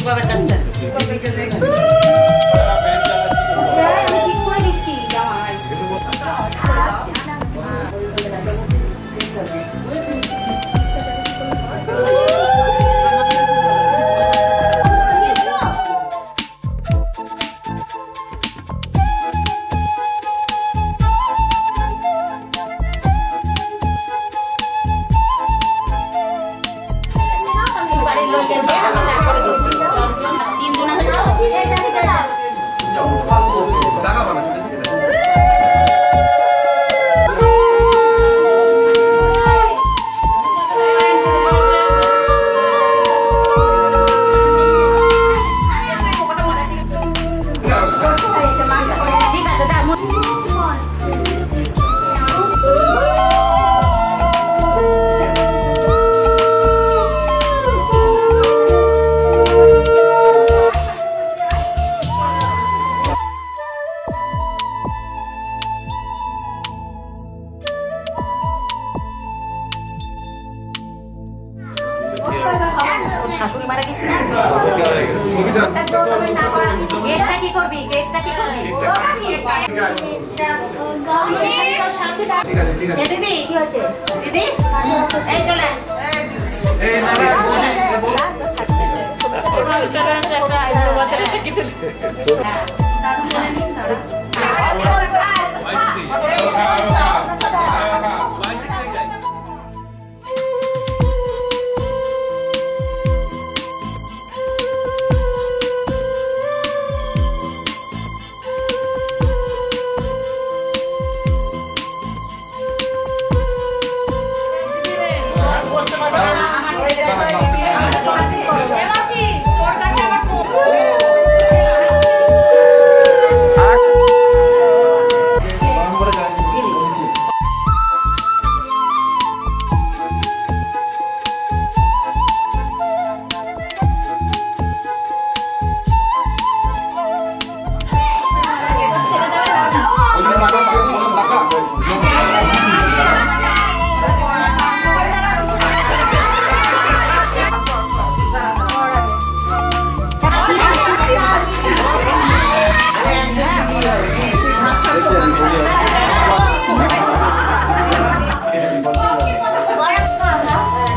বাবার কাছ থেকে ঠিক করে দিচ্ছি জামাই শাশুড়ি মারা গেছে কেকটা কি করবি কেকটা কি করবি দিদি কি হচ্ছে দিদি এই চলে এই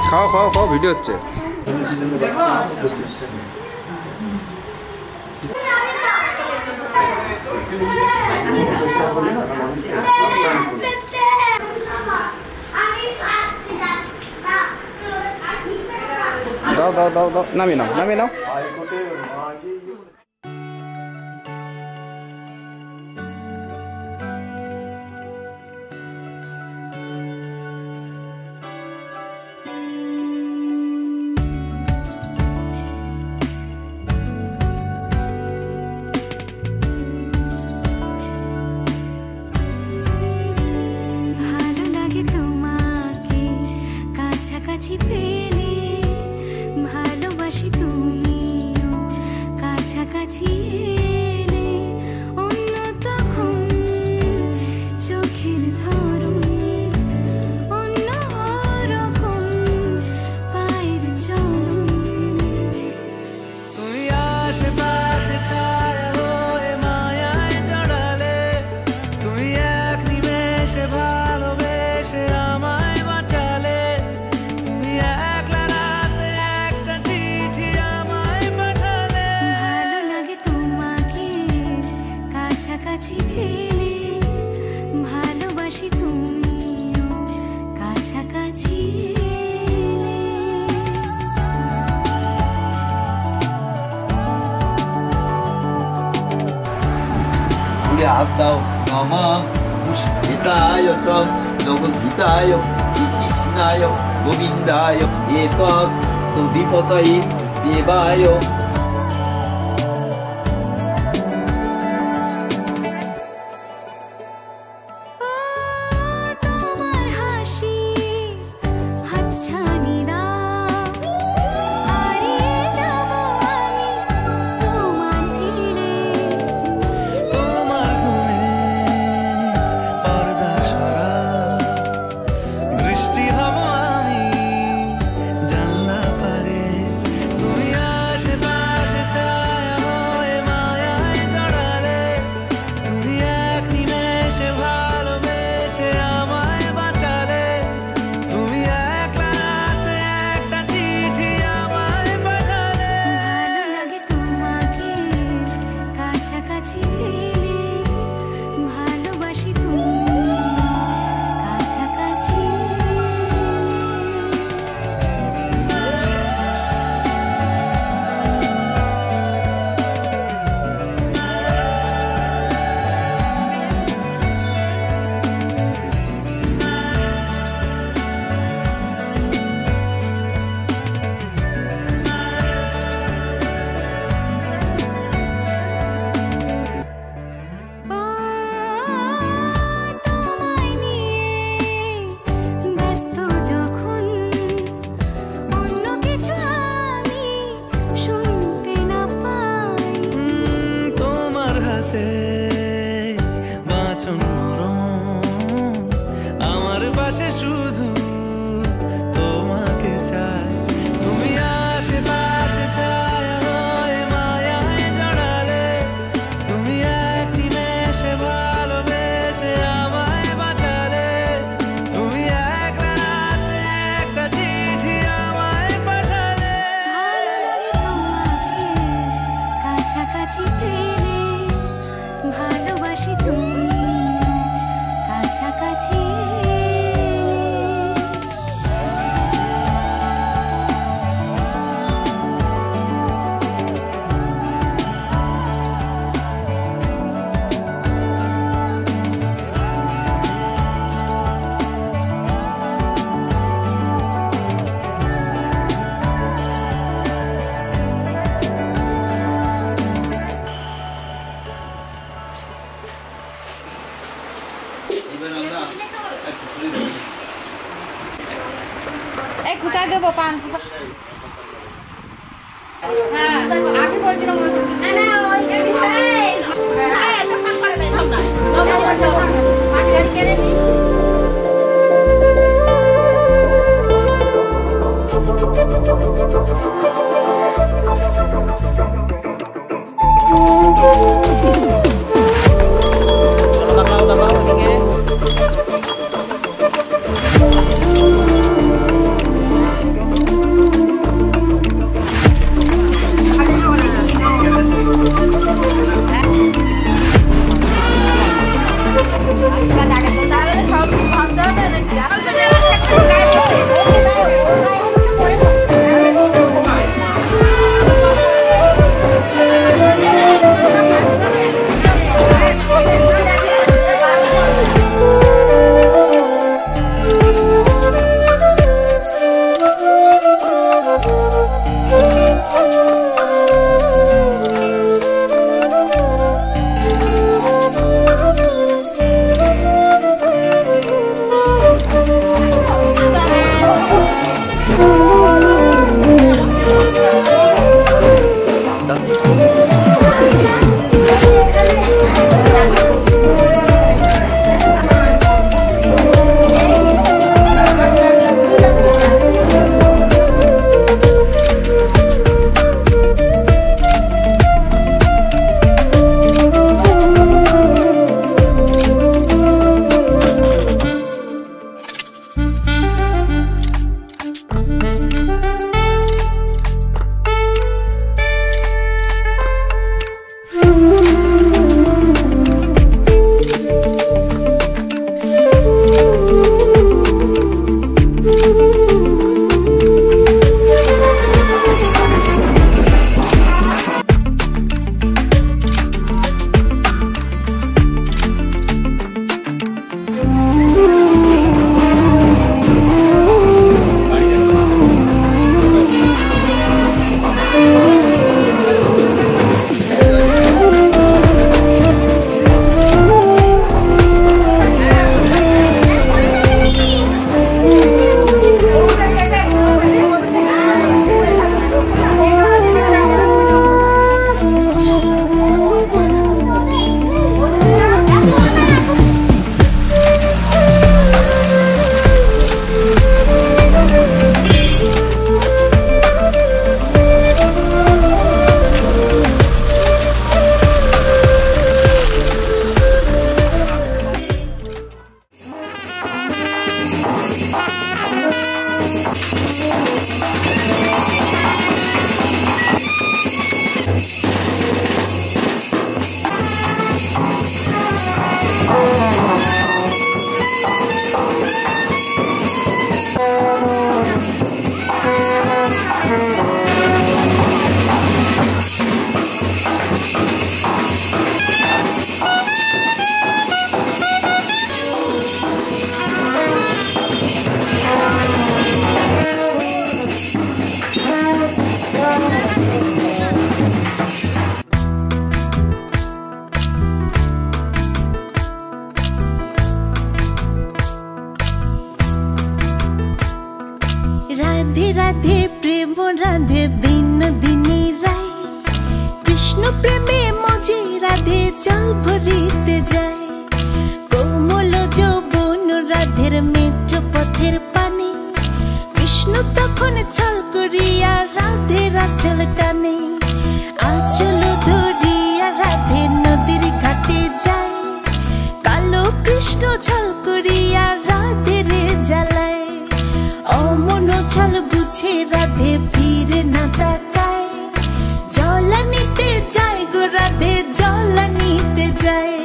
খাও খাও খাও ভিডিও হচ্ছে দাও দাও দাও দাও নামিয়ে নাও নামিয়ে নাও কাছাকাছি পেলে ভালোবাসি তুমিও কাছাকাছি এলে অন্য তখন চোখের ধরুন অন্য রকম পায়ের চলন তুমি আশেপাশে ছায়া হয়ে মায়ায় জড়ালে তুমি এক নিমেষে ভালোবেসে আমায় বাঁচালে তুমি একলা রাতে একটা চিঠি আমায় পাঠালে ভালো লাগে তোমাকে কাছাকাছি পেলে ভালোবাসি তুমিও কাছাকাছি 우리 아름다운 마마 무엇이다요 전 너무 기다요 지키시나요 무빈다요 예뻐 또 리포터이 예봐요 তোমার হাসি হাতছানিরা হারিয়ে যাব আমি তোমার ভিড়ে তোমার ঘুমে পর্দা সরা বৃষ্টি হব আমি জানলা পারে তুমি আশেপাশে রাধে রাধে প্রেম রাধে বিনোদিনী রায়, কৃষ্ণ প্রেমে মজে রাধে জল ভরিতে যায়। কোমল যৌবন রাধের মেঠো পথের পানে, কৃষ্ণ তখন ছল করিয়া রাধের আঁচল টানে। আঁচল ধরিয়া রাধে নদীর ঘাটে যায়, কালো কৃষ্ণ ছল করিয়া রাধের জ্বালায়। অমন ছল বুঝে রাধে ফিরে না তাকায়, জলা নিতে যায় গো রাধে জলা নিতে যায়।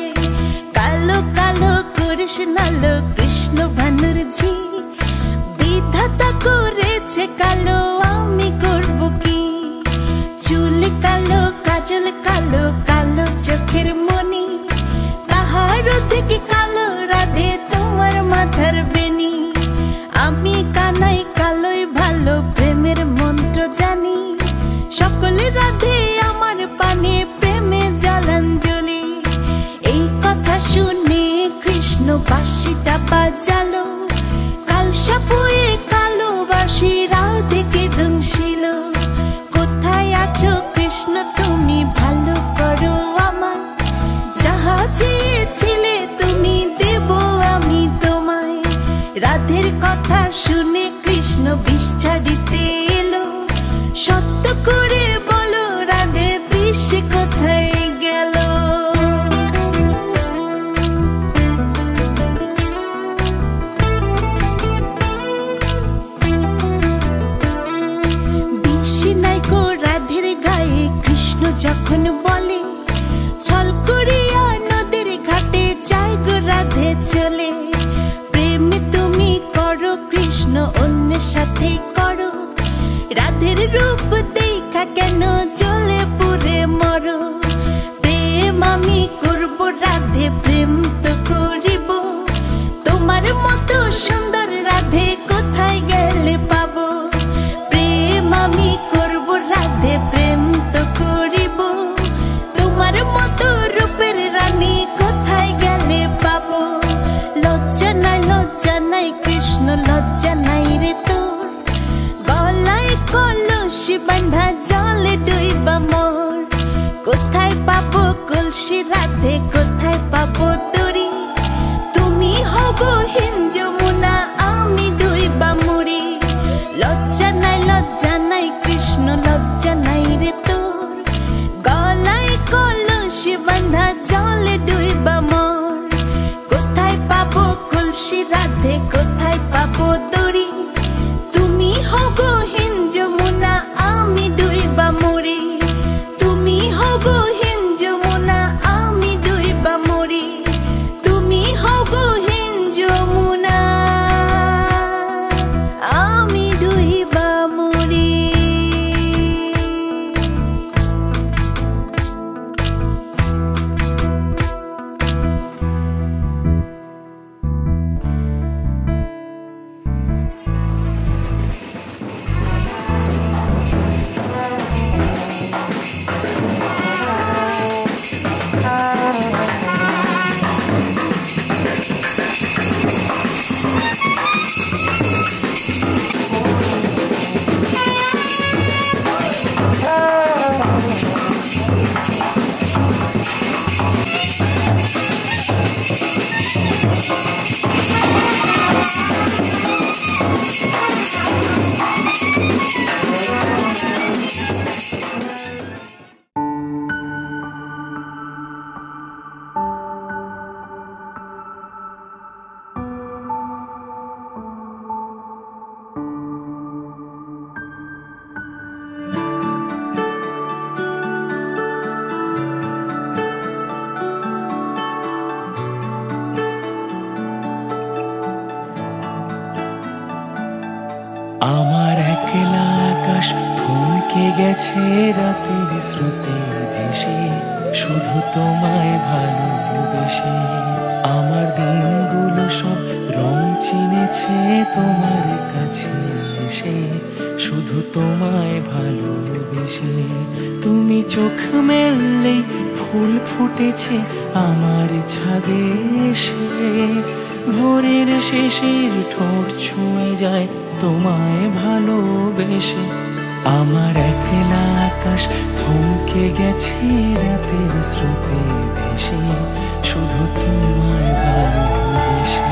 কালো কালো করিস নালো কৃষ্ণ ভানুর ঝি, বিধাতা করেছে কালো আমি করব কি। চুল কালো কাজল কালো কালো চোখের মনি, তাহার থেকে কালো রাধে তোমার মাথার বেনি। আমি কানাই কালোই ভালো প্রেমের মন্ত্র জানি, সকলে রাধে আমার পানে প্রেমে জলাঞ্জলি। এই কথা শুনে কৃষ্ণ বাঁশিটা বাজালো, কালসা হয়ে কালো বাঁশি রাধেকে দুনশিল। কোথায় আছো কৃষ্ণ তুমি শুনে কৃষ্ণ বিষ ছাড়িতে এলো। সত্য করে বলো রাধে বিষ কোথায় গেল? বিষ নাইকো রাধের গায়ে কৃষ্ণ যখন বলে, ছল করিয়া নদীর ঘাটে যায় গো রাধে চলে। প্রেম তুমি করো কৃষ্ণ অন্যের সাথে করো, রাধের রূপ দেখা কেন জ্বলে পুড়ে মরো। প্রেম আমি করব রাধে প্রেম তো করিব, তোমার মতো সুন্দর রাধে কোথায় গেলে পাবো। প্রেম আমি করব রাধে প্রেম তো করিব, তোমার মতো রূপের রানী কোথায় গেলে পাবো। লজ্জা নাই কৃষ্ণ লজ্জা নাই রে তোর, গলায় কলসি বাঁধা জলে ডুইবা মোর। কোথায় পাবো কলসি রাধে কোথায় পাবো তরি, তুমি হবো হিন যমুনা আমি ডুইবা মরি। লজ্জা নাই কৃষ্ণ লজ্জা নাই রে তোর, গলায় কলসি বাঁধা জলে ডুইবা মোর। কোথায় পাবো কলসি রাধে কোথায় পাবো দড়ি, তুমি হবো হিন যমুনা আমি ডুইবা মরি। তুমি হবো হিন যমুনা আমি ডুইবা মরি, তুমি হবো হিন যমুনা আমি ডুইবা মরি। আমার একলা আকাশ থমকে গেছে রাতের স্রোতে ভেসে, শুধু তোমায় ভালোবেসে। আমার দিনগুলো সব রং চিনেছে তোমার কাছে এসে, শুধু তোমায় ভালোবেসে। তুমি চোখ মেললেই ফুল ফুটেছে আমার ছাদে এসে, ভোরের শেষের ঠোঁট ছুঁয়ে যায় তোমায় ভালোবেসে। আমার একলা আকাশ থমকে গেছে রাতের স্রোতে ভেসে, শুধু তোমায় ভালোবেসে।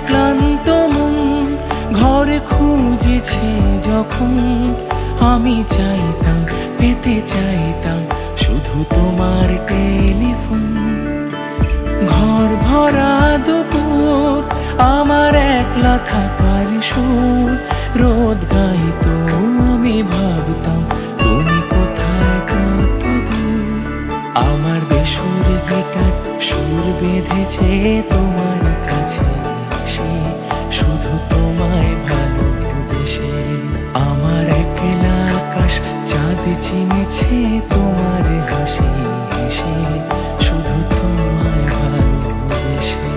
ক্লান্ত মন ঘরে খুঁজেছে যখন, আমি চাইতাম পেতে চাইতাম শুধু তোমার টেলিফোন। ঘর ভরা দুপুর আমার একলা থাকার সুর, রোদ গাইতো আমি ভাবতাম তুমি কোথায় কত দূর। আমার বেসুর গিটার সুর বেঁধেছে তোমার কাছে এসে, শুধু তোমায় ভালোবেসে। আমার একলা আকাশ চাঁদ চিনেছে তোমার হাসি হেসে, শুধু তোমায় ভালোবেসে।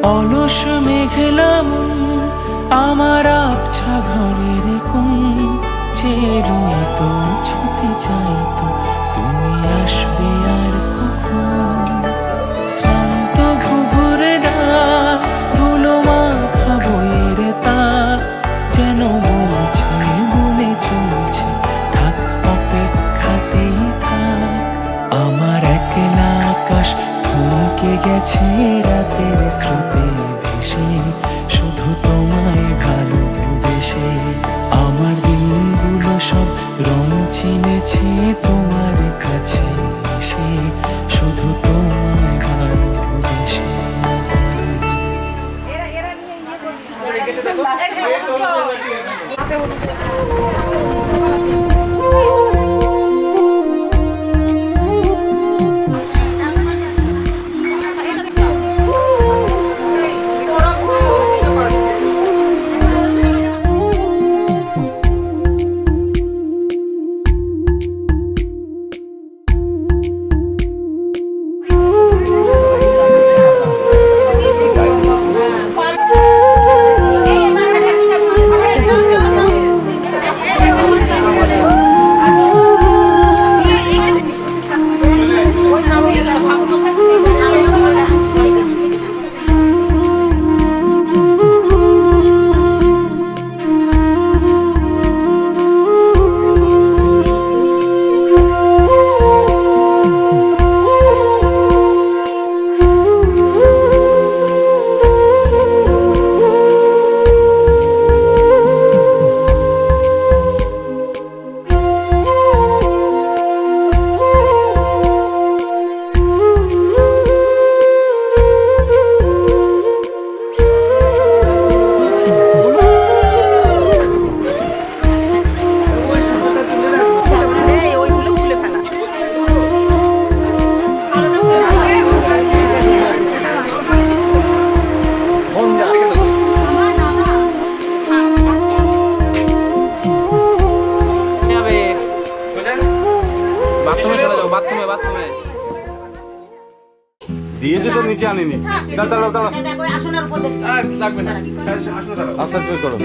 অলস মেঘলা মন আমার আবছা ঘরের কোণ চেয়ে রইতো, ছুতে চাইতো তুমি আসবে আর কখন। শ্রান্ত ঘুঘুরে ডাক, ধুলো মাখা বইয়ের তাক যেন বলছে, বলে চলছে থাক, অপেক্ষাতেই থাক। আমার একলা আকাশ থমকে গেছে রাতের স্রোতে ভেসে, শুধু তোমায় ভালোবেসে। আমার দিনগুলো সব রং চিনেছে তোমার কাছে এসে, শুধু তোমায় ভালোবেসে। দিয়েছে তো নিচে আনিনি। দাঁড়াও দাঁড়াও, আসনের উপর লাগবে না, আস্তে আস্তে করো।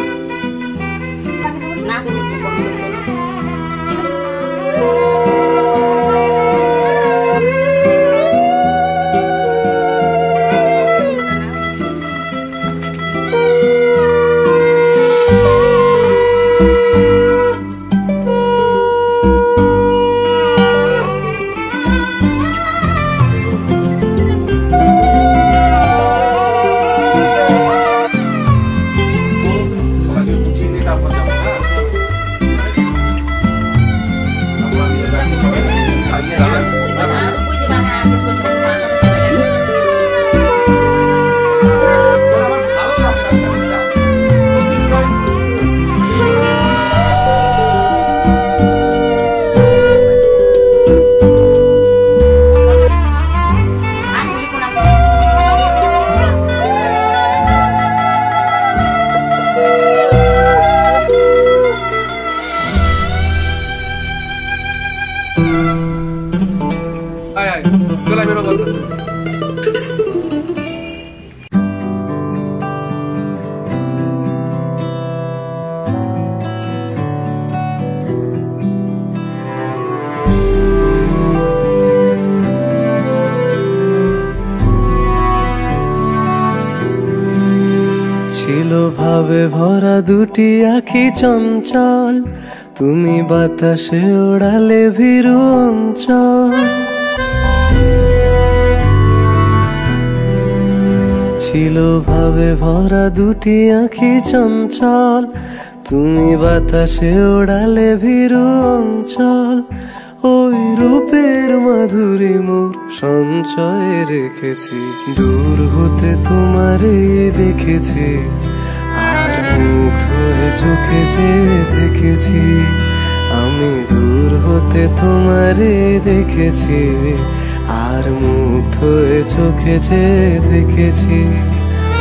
ছিল ভাবে ভরা দুটি আখি চঞ্চল, তুমি বাতাসে ওড়ালে ভীরু অঞ্চল। ছিল ভাবে ভরা দুটি আখি চঞ্চল, তুমি বাতাসে ওড়ালে ভীরু অঞ্চল। ওই রূপের মাধুরী মোর সঞ্চয়ে রেখেছি, দূর হতে তোমারে দেখেছি, আর মুগ্ধ হয়ে চোখে যে দেখেছি। আমি দূর হতে তোমারে দেখেছি, আর মুগ্ধ হয়ে চোখে যে দেখেছি।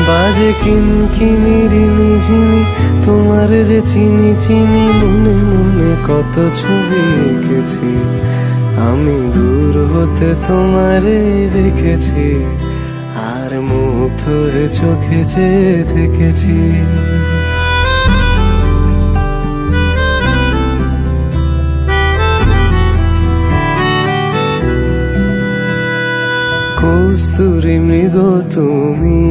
বাজে কিনকিনিরি নিঝিমি, তোমার যে চিনি চিনি, মনে মনে কত ছবি এঁকেছি। আমি দূর হতে তোমারে দেখেছি, আর মুগ্ধ হয়ে চোখে যে দেখেছি। কস্তুরী মৃগ তুমি,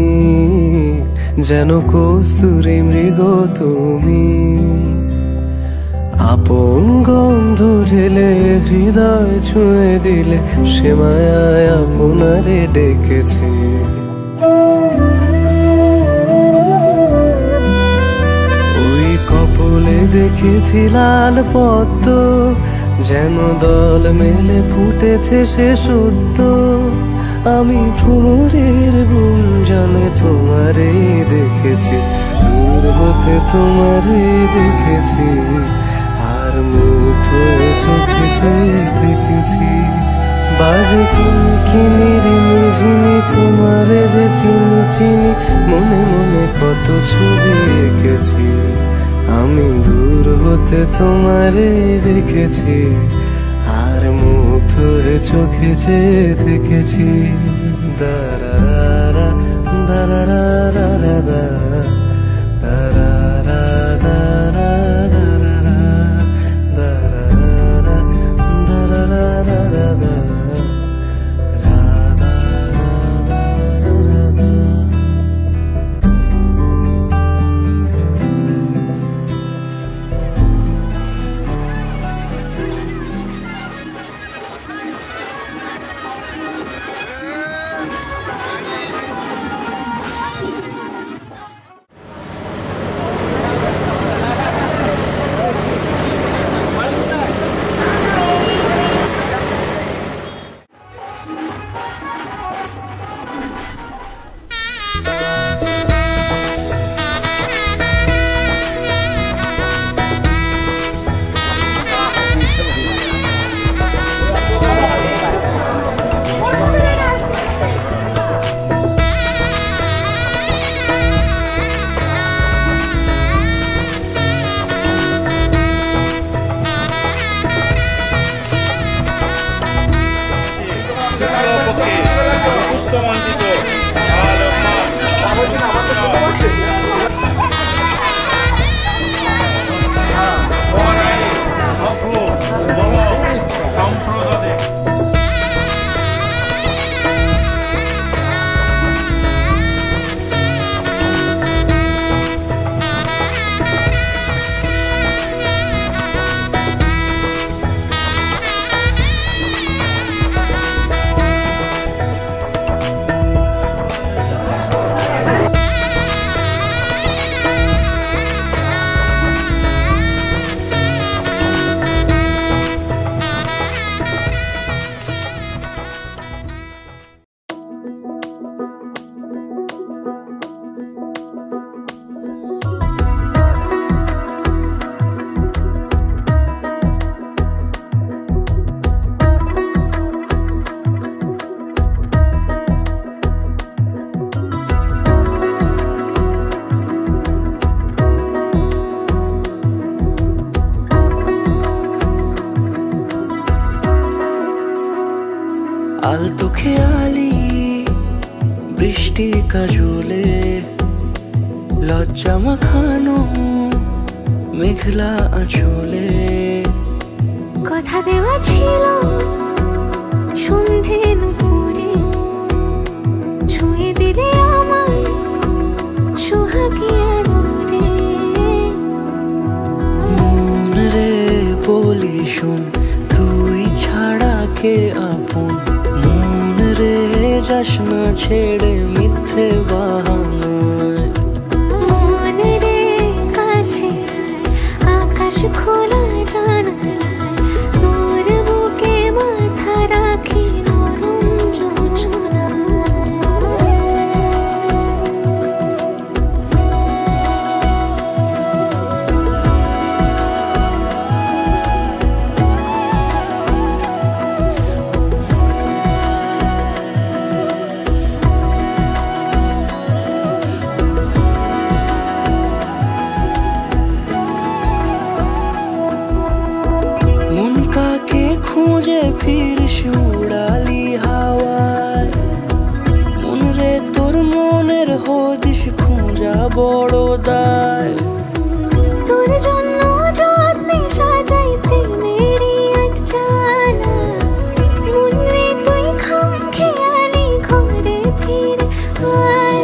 যেন কস্তুরী মৃগ তুমি, আপন গন্ধ ঢেলে হৃদয় ছুঁয়ে দিলে সে মায়ায় আপনারে ডেকেছে। ওই কপলে দেখেছি লাল পদ্ম, যেন দল মেলে ফুটেছে সে সদ্য। আমি ভ্রমরের গুঞ্জনে তোমারে দেখেছি, দূর হতে তোমারে দেখেছি, আর মুগ্ধ হয়ে চোখে যে দেখেছি। বাজে কিনির মিঝিমি তোমারে যে চিনি চিনি, মনে মনে কত ছবি এঁকেছি। আমি দূর হতে তোমারে দেখেছি, আর মুগ্ধ হয়ে চোখে যে দেখেছি। দারারা দারারা দারারা দারারা দারারা দারারা দারারা দারারা দারারা রাধা রাধা রাধা। আলতো খেয়ালি বৃষ্টি কাজলে, লজ্জা মাখানো মেঘলা আঁচলে। কথা দেওয়া ছিল সন্ধে নুপুরে, ছুঁয়ে দিলে আমায় সোহাগী আদরে। মন রে বলি শোন, তুই ছাড়া কে আপন, মন রে যাস না ছেড়ে মিথ্যে বাহানায়। মন রে কাছে আকাশ খোলা জানালায়, তোর বুকে মাথা রাখি নরম যোজনায়। খুঁজে ফিরিস উড়ালি হাওয়ায়, মন রে তোর হদিস খোঁজা বড় দায়। তোর জন্য যত্নে সাজাই প্রেমেরই আটচালা, মনে তুই খাম খেয়ালি ঘরে ফিরে আয়।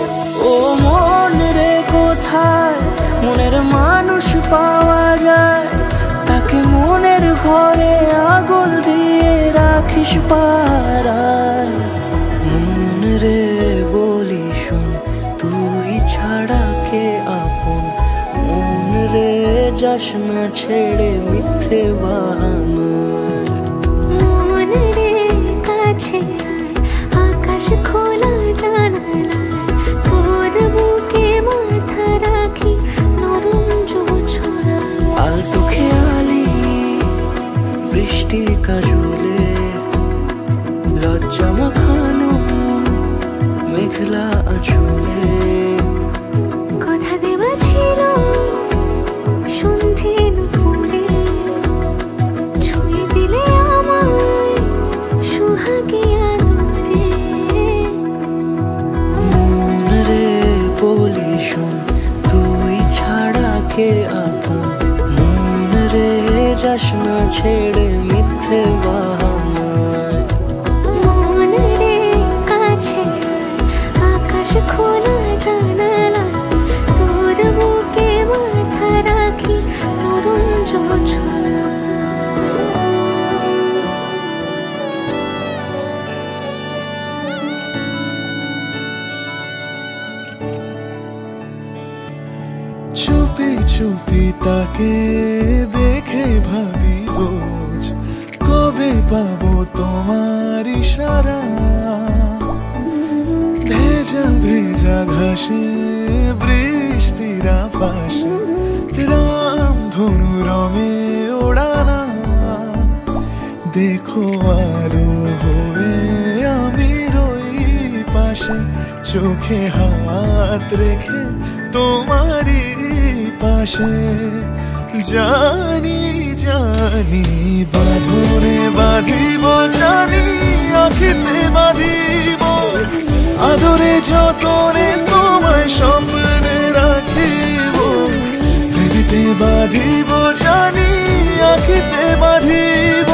ও মন রে কোথায় মনের মানুষ পাওয়া যায়, তাকে মনের ঘরে আগুন দিয়ে রাখিস পাড়ায়। মন রে বলি শোন তুই ছাড়া কে আপন, মন রে যাস না ছেড়ে মিথ্যে বাহানায়। মন রে কাছে আয়, আকাশ খোলা জানালায়, তোর বুকে মাথা রাখি নরম জোছনায়। আলতো খেয়ালি বৃষ্টি কাজলে, লজ্জা মাখানো মেঘলা আঁচলে। কথা দেওয়া ছিল সন্ধে দুপুরে, ছুঁয়ে দিলে আমায় সুহাগে আদরে। মন রে বলি শোন তুই ছাড়া কে আপন, মন রে যাস না ছেড়ে মিথ্যে বাহানায়। মন রে কাছে আয়, আকাশ খোলা জানালায়, তোর বুকে মাথা রাখি নরম জোছনায়। চুপি চুপি তাকে দেখে ভাবি রোজ, কবে পাবো তোমার ইশারা। ভেজা ভেজা ঘাসে বৃষ্টির পাশে, রাম ধনু রঙে ওড়ানা। দেখো আলো হয়ে আমি রই পাশে, চোখে হাত রেখে তোমারই পাশে। জানি জানি বাঁধনে বাঁধিব, জানি আখিতে বাঁধিব, আদরে যতনে তোমায় স্বপ্নে রাখিব। প্রেমেতে বাঁধিব, জানি আখিতে বাঁধিব,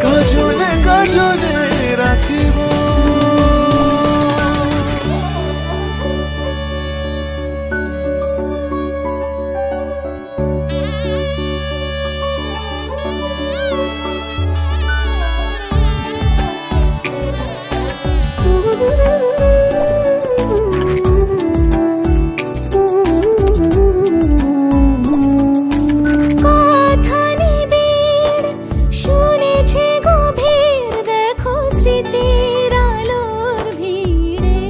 কাজলে কাজলে রাখিব। কথা নিবিড় শুনেছি গভীর, দেখো স্মৃতির আলোর ভিড়ে।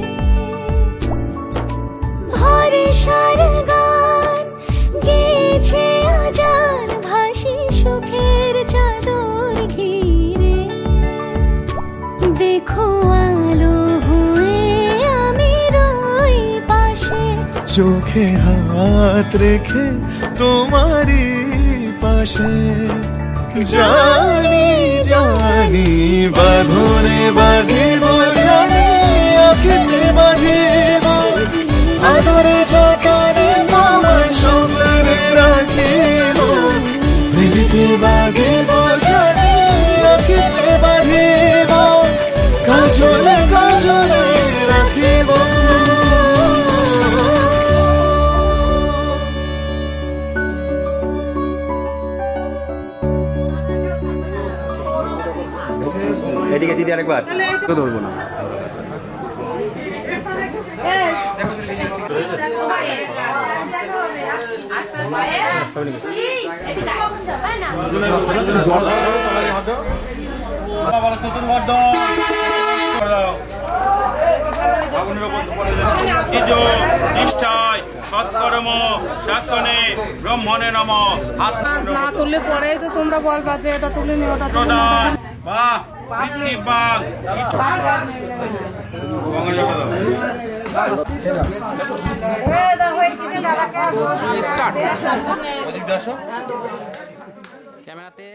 ভরসার গান গেছে আজান, ভাসি সুখের চাদর ঘিরে। দেখো আলো হয়ে আমি রই পাশে, চোখে হাত রেখে তোমারই পাশে। জানি জানি বাঁধনে বাঁধিব, জানি আখিতে বাঁধিব, আদরে যতনে তোমায় স্বপ্নে রাখিব। প্রেমেতে বাঁধিব, জানি আখিতে বাঁধিব, কাজলে কাজলে রাখিব। এদিকে দিদি আরেকবার ধরবো না। নিষ্ঠায় সৎকর্ম সাক্ষণে ব্রহ্মণে নম। হাত না তুললে পরে তো তোমরা বলবা যে এটা তুলে নিও, ওটা তুলে নিও। বাহ বাঘ ক্যামেরাতে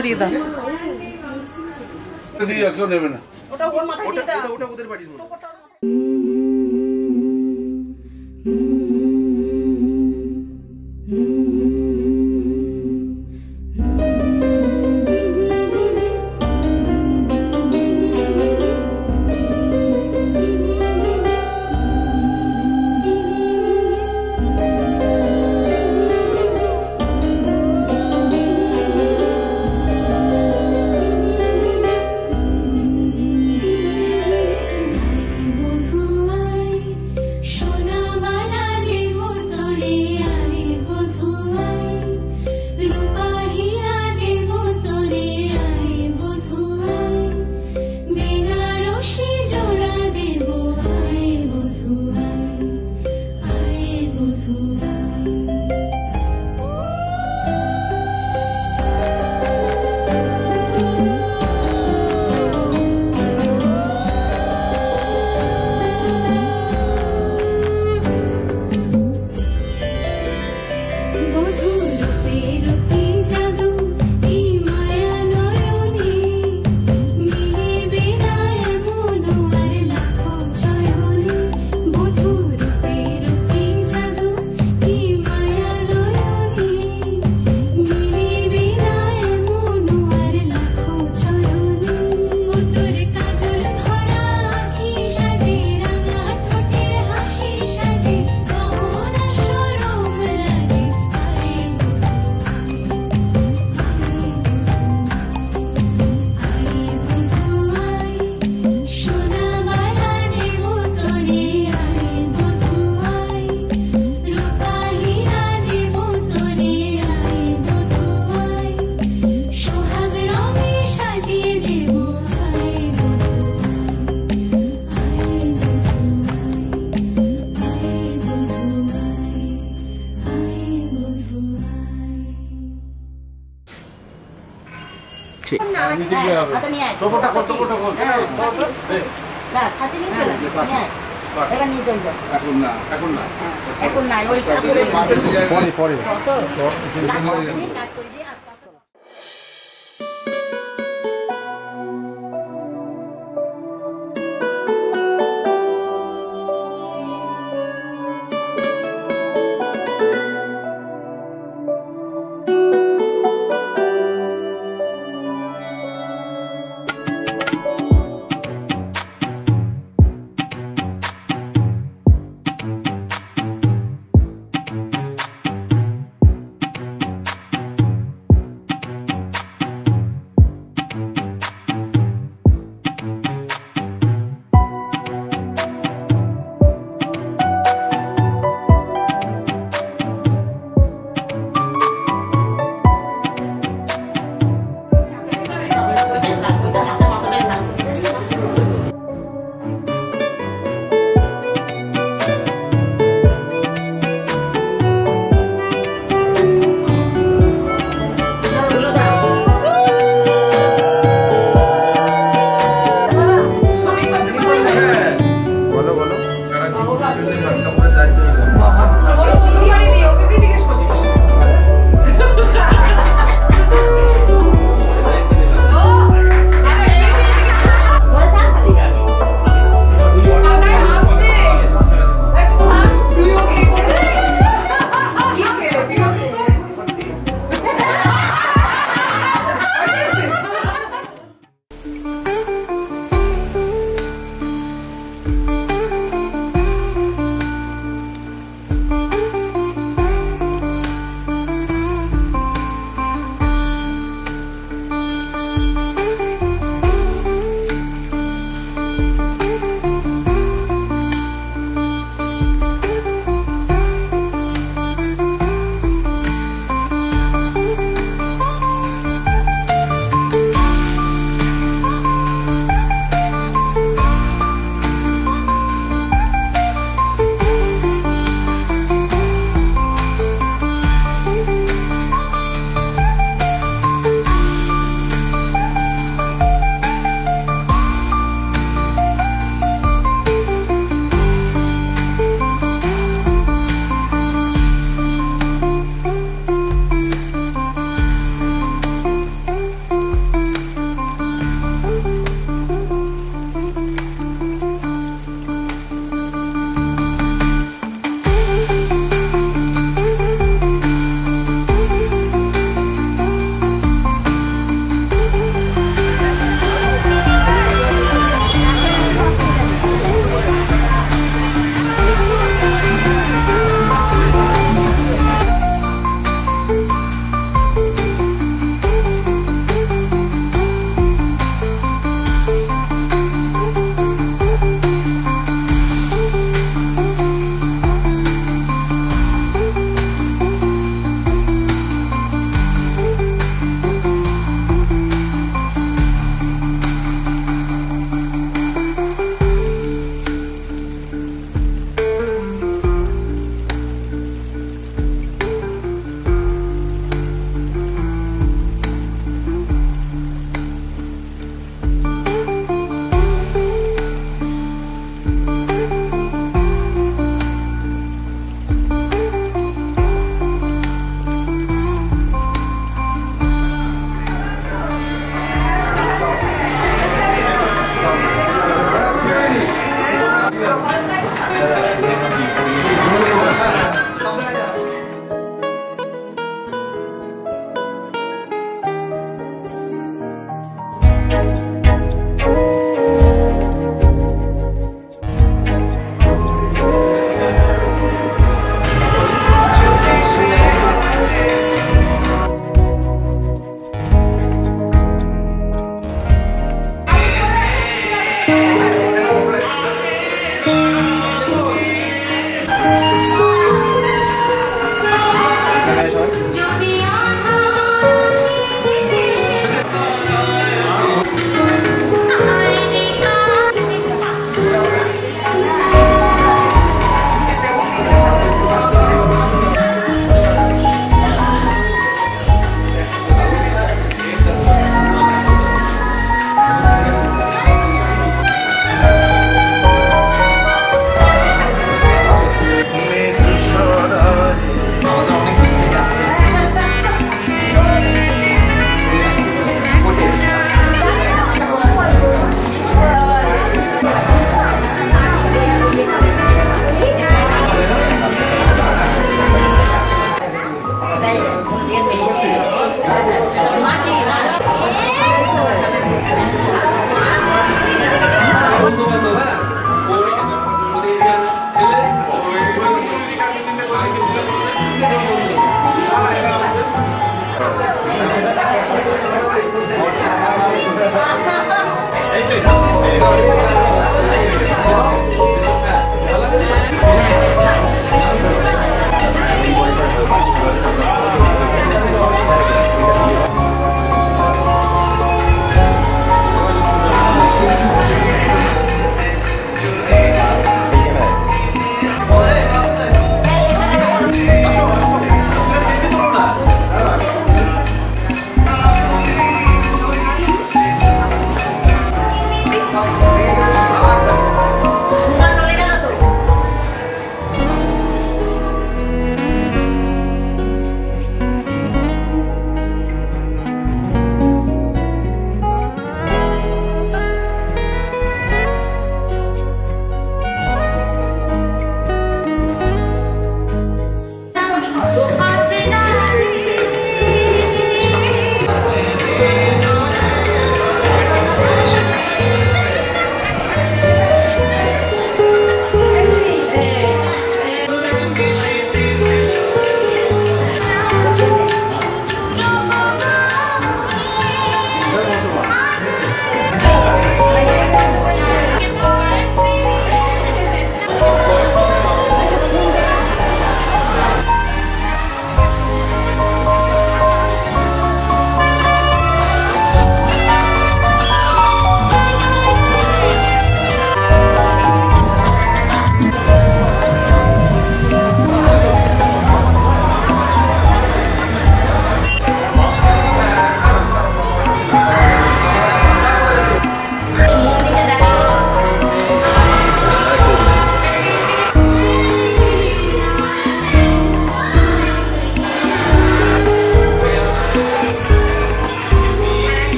ধরিয়ে দাও। কেউ নেবে না। ওটা ওর মাথায় দিয়ে দাও। ওটা ওদের বাড়ির মতো। এখন না ওই পরে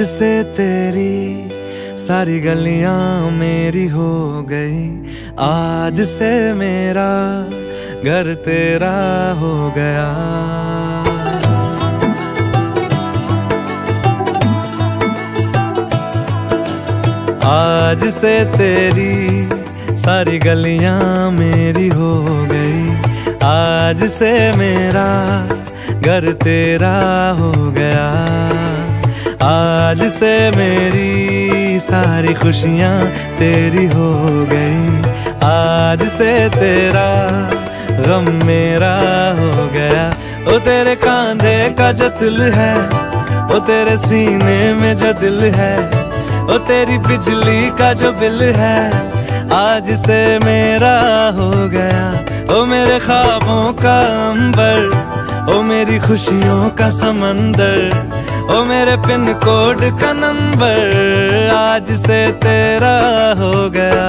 आज से तेरी सारी गलियां मेरी हो गई, आज से मेरा घर तेरा हो गया। आज से तेरी सारी गलियां मेरी हो गई, आज से मेरा घर तेरा हो गया। आज से मेरी सारी खुशियां तेरी हो गई, आज से तेरा गम मेरा हो गया। ओ तेरे कांधे का जो दिल है, ओ तेरे सीने में जो दिल है, ओ तेरी बिजली का जो बिल है, आज से मेरा हो गया। ओ मेरे ख्वाबों का अंबर, ओ मेरी खुशियों का समंदर, ओ मेरे पिन कोड का नंबर, आज से तेरा हो गया।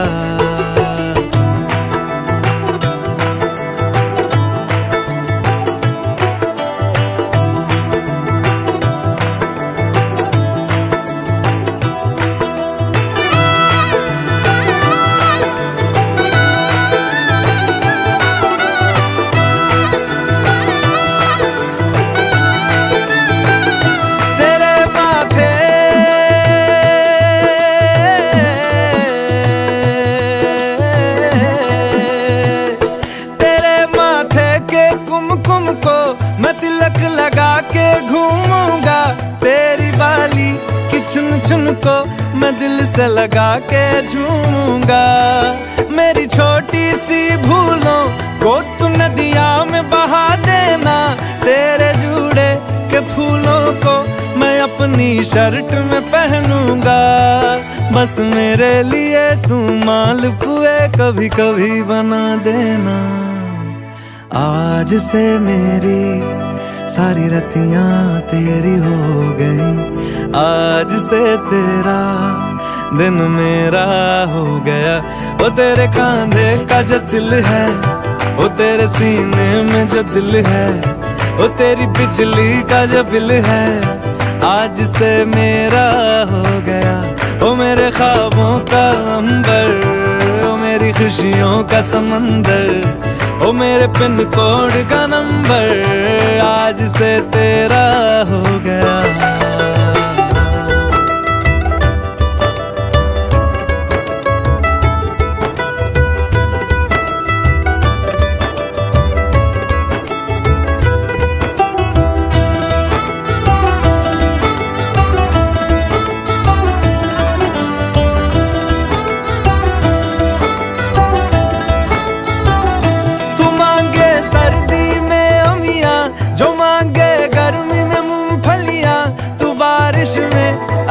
चुन चुन को मैं दिल से लगा के झूमूंगा। मेरी छोटी सी भूलों को तू नदिया में बहा देना, तेरे जूड़े के फूलों को मैं अपनी शर्ट में पहनूंगा। बस मेरे लिए तू मालपुए कभी कभी बना देना। आज से मेरी सारी रतियां तेरी हो गई, आज से तेरा दिन मेरा हो गया। वो तेरे कांधे का जो दिल है, वो तेरे सीने में जो दिल है, वो तेरी बिजली का जो बिल है, आज से मेरा हो गया। ओ मेरे ख्वाबों का अंबर, ओ मेरी खुशियों का समंदर, ओ मेरे पिन कोड का नंबर, आज से तेरा हो गया।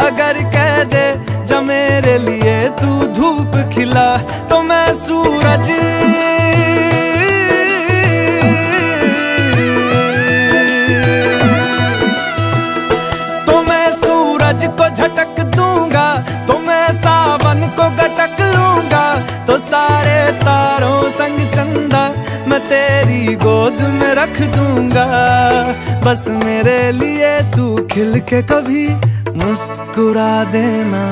अगर कह दे जा मेरे लिए तू धूप खिला, तो मैं सूरज को झटक दूंगा, तो मैं सावन को गटक लूंगा। तो सारे तारों संग चंदा मैं तेरी गोद में रख दूंगा। बस मेरे लिए तू खिल के कभी मुस्कुरा देना।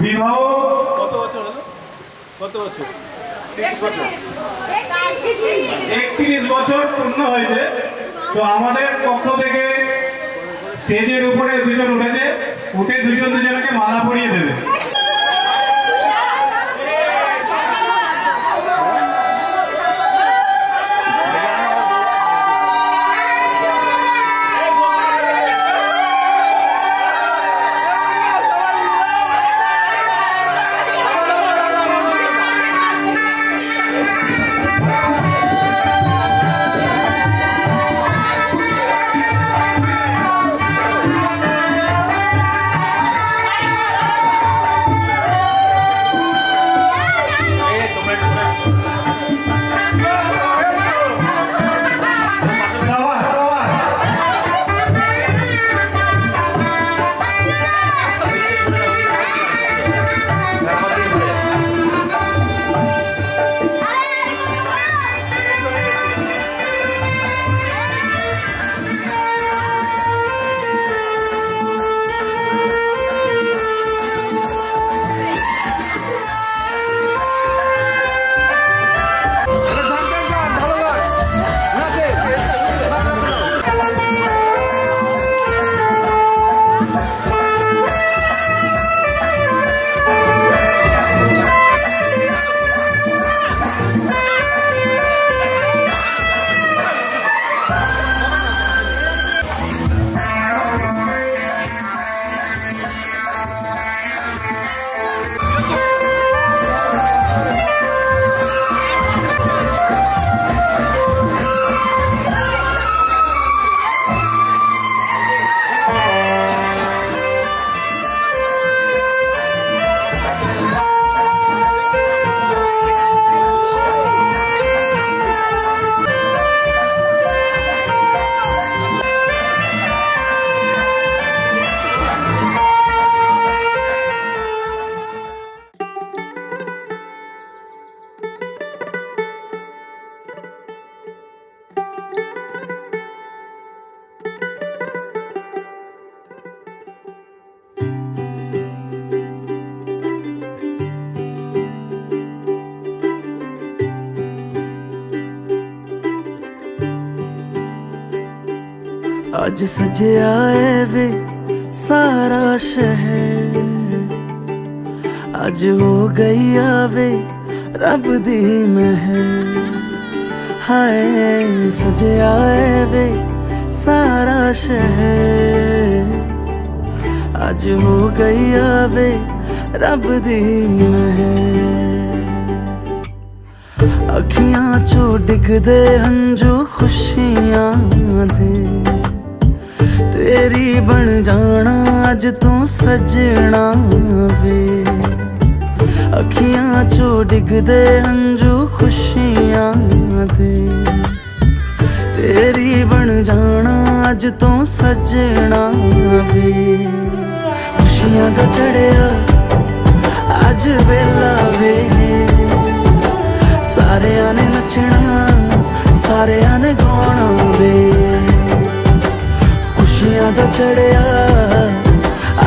বিবাহ কত বছর হলো? কত বছর? 31 বছর পূর্ণ হয়েছে। তো আমাদের পক্ষ থেকে স্টেজের উপরে দুজন উঠেছে, উঠে দুজন দুজনকে মালা পরিয়ে দেবে। अज सजया है वे सारा शहर, अज हो गई आवे रब दी महर। हाय सजया है वे सारा शहर, अज हो गई आवे रब दी महर। अखियां चो डिगदे हंजू खुशियां दे, तेरी बन जाना अज तू सजना वे। अखियां चो डिगदे हंजू खुशियां दे, तेरी बन जाना अज तू सजना वे। खुशियां दा चढ़िया अज वेला वे, सारेयां ने नचना सारेयां ने गाना वे। खुशियां दा चढ़िया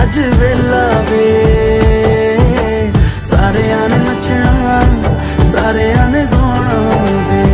अज वेला वे, सारेयां ने नचना सारेयां ने गाना वे।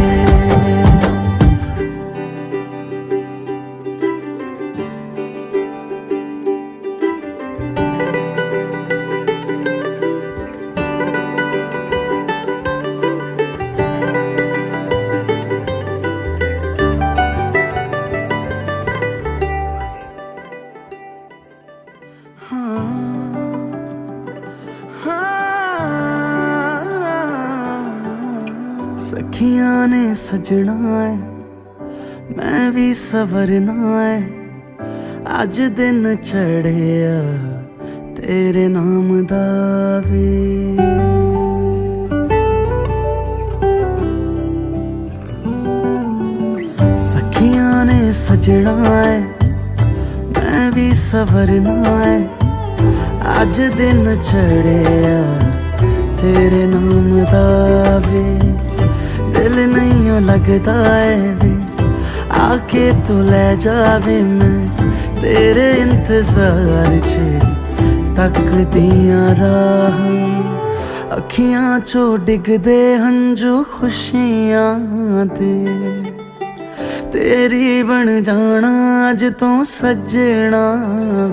सखियां ने सजना है मैं भी सवरना है, अज दिन चढ़िया तेरे नाम दा वे। सखियां ने सजना है मैं भी सवरना है, अज दिन चढ़िया तेरे नाम दा वे। दिल नहीं लगता है वे आके तू ले जावे, मैं तेरे इंतजार च तक दिया राह। अखियां चो डिगदे हंजू खुशियां दे, तेरी बन जाना अज तू सजना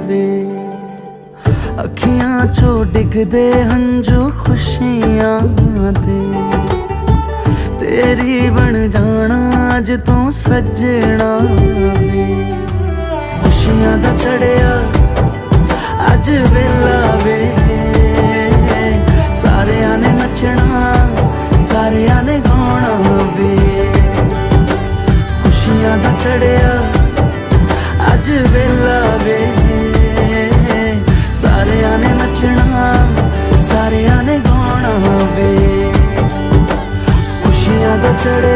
वे। अखियां चो डिगदे हंजू खुशियां दे, तेरी बन जाना अज तू सजना वे। खुशियां दा चढ़िया अज वेला वे, सारेयां ने नचना सारेयां ने गाना वे। खुशियां दा चढ़िया अज वेला वे, सारेयां ने नचना सारेयां ने गाना वे। खुशियां दा चढ़िया